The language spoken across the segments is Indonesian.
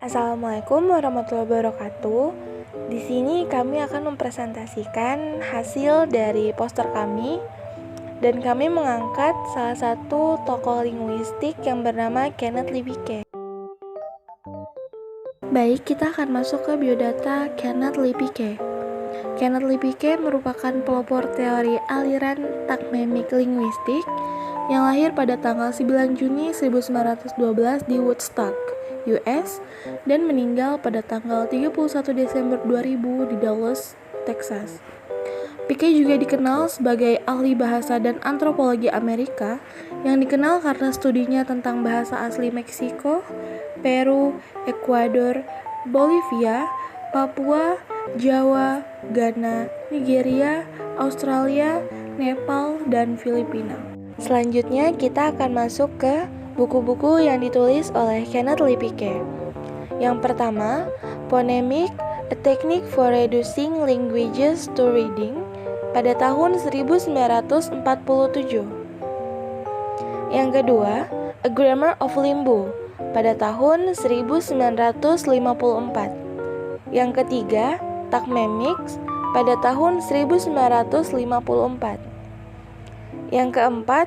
Assalamualaikum warahmatullahi wabarakatuh. Di sini kami akan mempresentasikan hasil dari poster kami dan kami mengangkat salah satu tokoh linguistik yang bernama Kenneth Lipike. Baik, kita akan masuk ke biodata Kenneth Lipike. Kenneth Lipike merupakan pelopor teori aliran takmemik linguistik yang lahir pada tanggal 9 Juni 1912 di Woodstock, US, dan meninggal pada tanggal 31 Desember 2000 di Dallas, Texas. Pike juga dikenal sebagai ahli bahasa dan antropologi Amerika yang dikenal karena studinya tentang bahasa asli Meksiko, Peru, Ekuador, Bolivia, Papua, Jawa, Ghana, Nigeria, Australia, Nepal, dan Filipina. Selanjutnya kita akan masuk ke buku-buku yang ditulis oleh Kenneth Lipike. Yang pertama, Phonemic, A Technique for Reducing Languages to Reading pada tahun 1947. Yang kedua, A Grammar of Limbu pada tahun 1954. Yang ketiga, Takmemix pada tahun 1954. Yang keempat,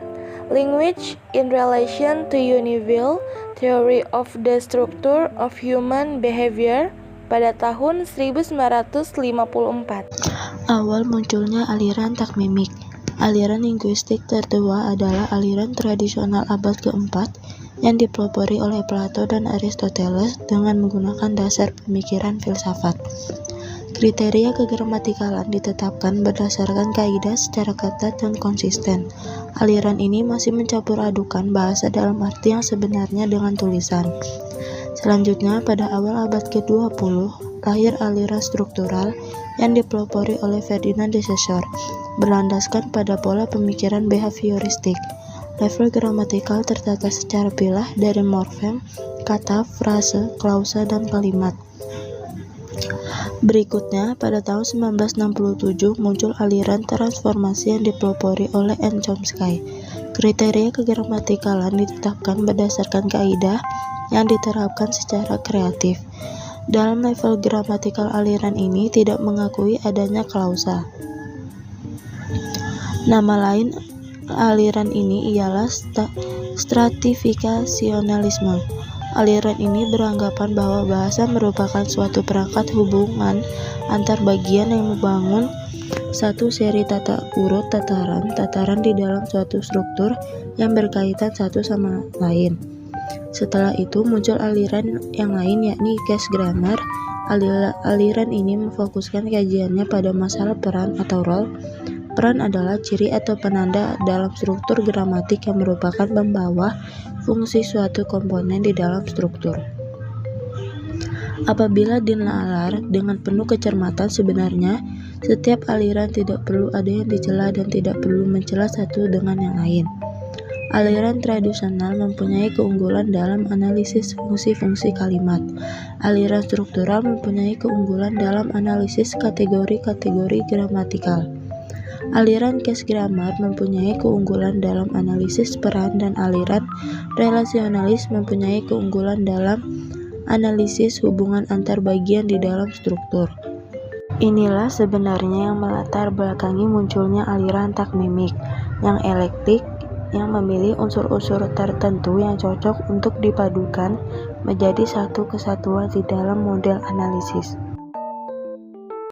Language in Relation to Univille, Theory of the Structure of Human Behavior pada tahun 1954. Awal munculnya aliran takmemik. Aliran linguistik tertua adalah aliran tradisional abad keempat yang dipelopori oleh Plato dan Aristoteles dengan menggunakan dasar pemikiran filsafat. Kriteria kegramatikalan ditetapkan berdasarkan kaidah secara ketat dan konsisten. Aliran ini masih mencampur adukan bahasa dalam arti yang sebenarnya dengan tulisan. Selanjutnya, pada awal abad ke-20, lahir aliran struktural yang dipelopori oleh Ferdinand de Saussure, berlandaskan pada pola pemikiran behavioristik. Level gramatikal tertata secara pilah dari morfem, kata, frase, klausa, dan kalimat. Berikutnya, pada tahun 1967 muncul aliran transformasi yang dipelopori oleh N. Chomsky. Kriteria kegramatikalan ditetapkan berdasarkan kaidah yang diterapkan secara kreatif. Dalam level gramatikal aliran ini tidak mengakui adanya klausa. Nama lain aliran ini ialah stratifikasionalisme. Aliran ini beranggapan bahwa bahasa merupakan suatu perangkat hubungan antar bagian yang membangun satu seri tata urut tataran di dalam suatu struktur yang berkaitan satu sama lain. Setelah itu muncul aliran yang lain yakni case grammar. Aliran ini memfokuskan kajiannya pada masalah peran atau role. Peran adalah ciri atau penanda dalam struktur gramatik yang merupakan pembawa fungsi suatu komponen di dalam struktur. Apabila dinalar dengan penuh kecermatan, sebenarnya setiap aliran tidak perlu ada yang dicela dan tidak perlu mencela satu dengan yang lain. Aliran tradisional mempunyai keunggulan dalam analisis fungsi-fungsi kalimat. Aliran struktural mempunyai keunggulan dalam analisis kategori-kategori gramatikal. Aliran case grammar mempunyai keunggulan dalam analisis peran dan aliran relasionalis mempunyai keunggulan dalam analisis hubungan antar bagian di dalam struktur. Inilah sebenarnya yang melatar belakangi munculnya aliran takmemik yang eklektik yang memilih unsur-unsur tertentu yang cocok untuk dipadukan menjadi satu kesatuan di dalam model analisis.